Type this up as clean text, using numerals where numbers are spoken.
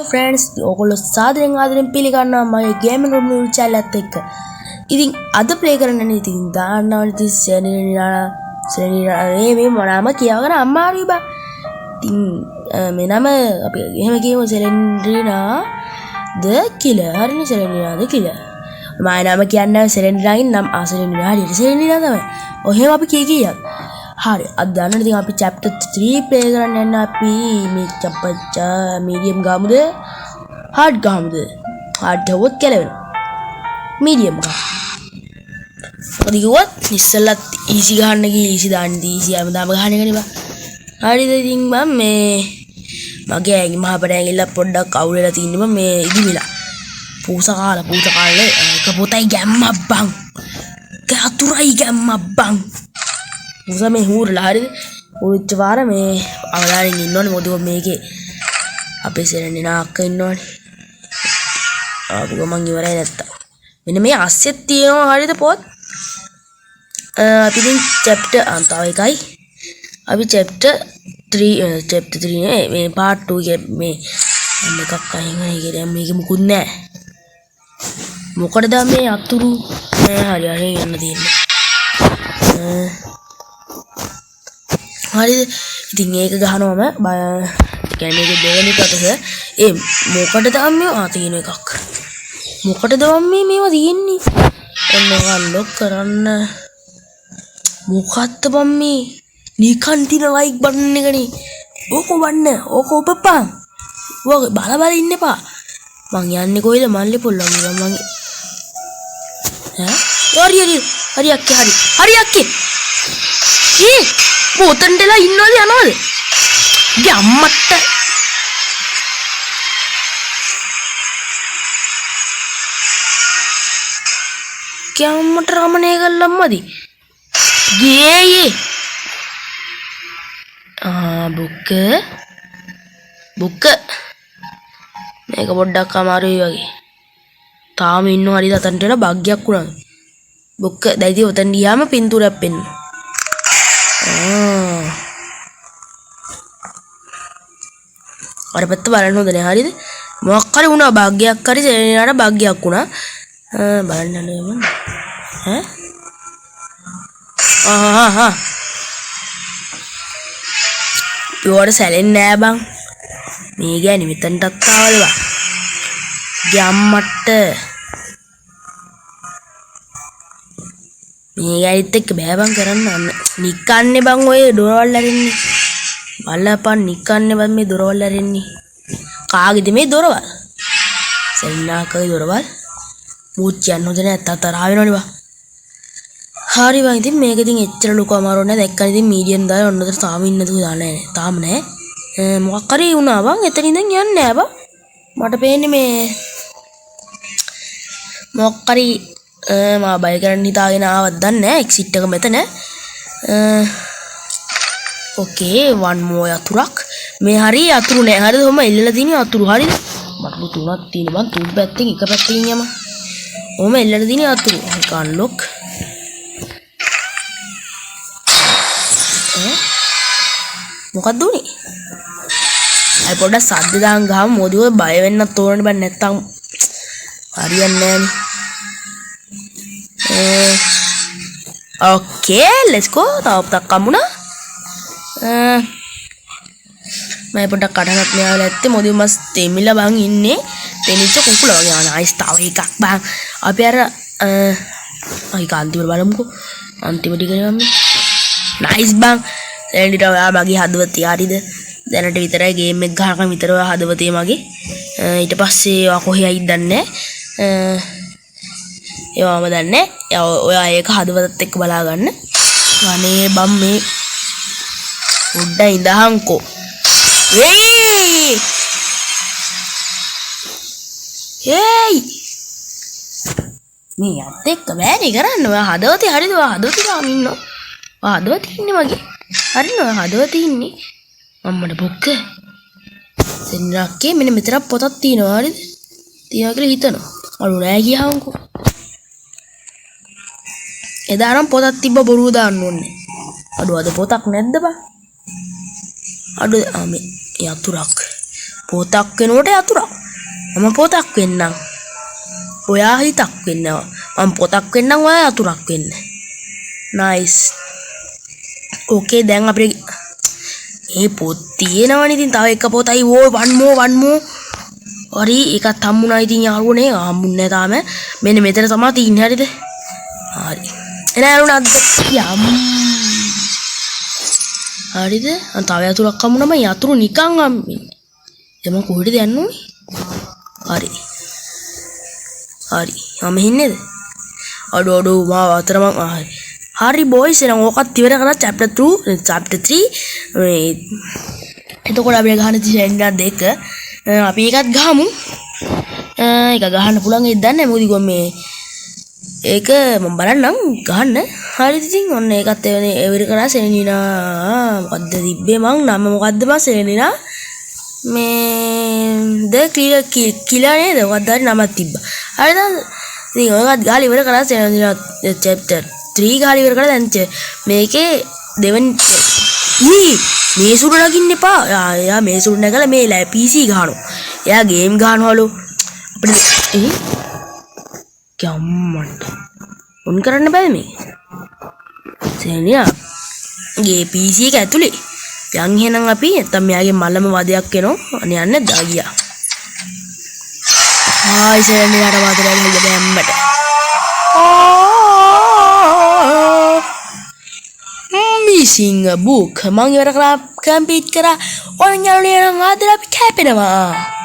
Friends ඔයගොල්ලෝ සාදරයෙන් ආදරයෙන් පිළිගන්නවා මගේ ගේමින් රූම් නියුස් channel එකත් එක්ක. ඉතින් අද ප්ලේ කරන්නේ ඉතින් දාන්නවා ඉතින් සෙනීනා මේ මොනම කියවගෙන අම්මාරුයි බා. ඉතින් මේ නම අපි එහෙම කියමු සෙලෙන්ඩ්‍රීනා ද කිලර්. හරිනේ සෙලෙන්ඩ්‍රීනා ද කිලර්. මම නම කියන්නේ සෙලෙන්ඩ්‍රීනාගෙන් නම් සෙලෙන්ඩ්‍රීනා හරියට සෙලෙන්ඩ්‍රීනා තමයි. ඔහෙම අපි කියක්. හරි අද දන්නවද ඉතින් අපි chapter 3 play කරන්න යන අපි මේ chapter medium ගාමුද hard ගාමුද hard ගවොත් කියලා medium ගා අදිගොත් ඉස්සෙල්ලත් easy ගන්න ගිහින් easy දාන්න easy හැමදාම ගහන එකනේ බා හරිද ඉතින් මම මේ මගේ ඇඟි මහපට ඇඟිල්ල පොඩ්ඩක් අවුල් වෙලා තින්නේ මම මේ ඉදිමිලා පූසා කාලේ එක පොතයි ගැම්මක් බං ගාතුරයි ගැම්මක් බං මුසා මේ හූරලා හරිද උච්ච වාර මේ අවලාරින් ඉන්නෝනේ මොකද මේකේ අපේ සෙරණිනා අක්ක ඉන්නෝනේ ආපු ගමන් ඉවරයි නැත්තම් මෙන්න මේ අස්සෙත් තියෙනවා හරිද පොත් අපි ඉතින් chapter අන්තව එකයි අපි chapter 3 නේ මේ part 2 එකේ මේ එකක් අයින් වෙන එක දැන් මේක මුකුත් නැහැ මොකටද මේ අතුරු හරි යන්න තියෙන්නේ හරිද ඉතින් ඒක ගහනවම කියන්නේ මේක දෙවෙනි කොටස මොකටද අම්මෝ තියෙන එකක් මොකටද අම්මේ මේවා තියෙන්නේ ඔන්න අන්ලොක් කරන්න මොකක්ද බම්මේ නිකන් තින ලයික් බටන් එකනේ ඕක වන්න ඕක උපපන් ඕක බල ඉන්න එපා මං යන්නේ කොයිද මල්ලේ පොල්ලන් මං හරි අක්කේ පොතන්ටලා ඉන්නවද යනවද ගේ අම්මට ගේ අම්මට රමණය කළම්මදි ගේ බුක්ක මේක පොඩ්ඩක් අමාරුයි වගේ තාම ඉන්නව හරිද අතන්ටලා භාග්යක් වුණා බුක්ක දැයිදී උතන් ගියාම පින්තූරයක් පෙන්න අර පැත්ත බලන්න හොඳ නෑ හරිද මොකක් හරි වුණා භාග්යක් හරි සෙනීනාට භාග්යක් වුණා බලන්න නේද පොර සැලෙන්නේ නෑ බං මේ ගෑනි මෙතනටත් ආවල බං ගම්මට මේ ගෑනිත් එක්ක බෑ බං කරන්න නිකන්නේ බං ඔය දොරවල් ඇරෙන්නේ බලපන් නිකන්නේ බං මේ දොරවල් ඇරෙන්නේ කාගේද මේ දොරවල් සෙන්නාකගේ දොරවල් මුච්චයන් හොඳ නැත්ත තරහ වෙනවනේ බං හරි බං ඉතින් මේක ඉතින් එච්චර ලොකු අමාරු නෑ දැක්කම ඉතින් මීඩියම් දාලා ඔන්නතර තාම ඉන්නද දාන්නේ නෑ තාම නෑ මොකක් හරි වුණා බං එතන ඉඳන් යන්නේ නෑ බං මට පේන්නේ මේ මොකක් හරි මම බය කරන්න හිතාගෙන ආවත් දන්නේ නෑ එක්සිට් එක මෙතන ඕකේ වන් මෝ යතුරක් මේ හරි යතුරු නෑ හරිද ඔහම එල්ලලා තියෙන යතුරු හරිද මට තුනක් තියෙන බං තුන් පැත්තෙන් එක පැත්තකින් යම ඔහම එල්ලලා තියෙන යතුරු ඒක අන්ලොක් මොකක්ද උනේ අය පොඩ්ඩක් සද්ද දාන් ගහමු මොකද ඔය බය වෙන්නත් ඕනේ බං නැත්තම් හරියන්නේ නෑනේ okay let's go තව පොතක් අමුණා මම පොඩ්ඩක් කඩනත් මෙයාලා ඇත්තේ මොදි මස් තෙමිලා බං ඉන්නේ තෙමිච්ච කුකුල වගේ ආයිස් තව එකක් බං අපි අර අයි කාන්තිවල බලමුකෝ අන්තිම ටිකනේ මම නයිස් බං එන්ඩිට ඔයා මගේ හදවතේ හරිද දැනට විතරයි ගේම් එක ගහන විතර ඔයා හදවතේ මගේ ඊට පස්සේ ඔයා කොහේයි දන්නේ ඒවම දන්නේ ඔයා ඒක හදවතත් එක්ක බලා ගන්න අනේ බම් මේ උඩ ඉඳහන්කෝ හේයි මේ අත් එක්ක බෑනේ කරන්න ඔයා හදවතේ හරිද ඔයා හදවතේ තාම ඉන්නෝ ඔයා හදවතේ ඉන්නේ මගේ හරිනේ ඔයා හදවතේ ඉන්නේ අම්මට බොක්ක සෙන්රක්කේ මෙන්න මෙතන පොතක් තියෙනවා හරිද තියනවා කියලා හිතනවා අලු නෑ කියහන්කෝ එදා නම් පොතක් තිබ්බ බොරුව දාන්න ඕනේ අඩු අද පොතක් නැද්ද බා අඩු මේ යතුරක් පොතක් වෙනකොට යතුරක්. මම පොතක් වෙන්නම්. ඔයා හිතක් වෙන්නවා. මම පොතක් වෙන්නම් ඔයා යතුරක් වෙන්න. nice. ඕකේ දැන් අපිට මේ පොත් තියෙනවනේ. ඉතින් තව එක පොතයි one more. හරි ඒකත් හම්බුණා. ඉතින් යාළුවනේ හම්බුන්නේ තාම. මෙන්න මෙතන තමයි තින්නේ. හරිද? හරි. එන යාළුවනේ යම්. හරිද? තව යතුරක් හම්බුනම යතුරු නිකන් හම්බෙන්නේ. එමන් කොහෙටද යන්න ඕනේ? හරි. මම ඉන්නේද? අඩෝ මාව අතර මං හරි බොයිස් එහෙනම් ඕකත් ඉවර කරලා chapter 3 එතකොට අපි ගහන තියෙන දෙක අපි එකත් ගහමු. ඒක ගහන්න පුළුවන් ඒක දන්නේ නැහැ. මොකද මේ ඒක මම බලන්නම් ගහන්න. හරිද? ඉතින් ඔන්න ඒකත් ඉවර කරලා සෙලනිනා මොකද්ද තිබ්බේ මං නම මොකද්ද බා සෙලනිනා මේ ද කිලා නේද? මොකද්ද හරි නමක් තිබ්බා. හරිද? ඉතින් ඔයගත් ගාලා ඉවර කරලා සෙලනිනා chapter 3 ගාලා ඉවර කරලා දැන් මේකේ දෙවෙනි මේ සුර නගින්න එපා. යා මේ සුර නැගලා මේ PC ගහනවා. එයා ගේම් ගහනවලු. අපිට කම්මන්ට ඔන් කරන්න බෑ මේ. සෙනියා ගේ PC එක ඇතුලේ. යන් එහෙනම් අපි නැත්තම් මෙයාගේ මලම වදයක් එනවා. අනේ යන්නේ දා ගියා. ආයි සෙනියාට වදරල් හොල්ල දැම්මට. Missing a book. මං ඉවර කරලා කම්ප්ලීට් කරා. ඔන්න යාළුවනේ නම් ආදර අපි කැපෙනවා.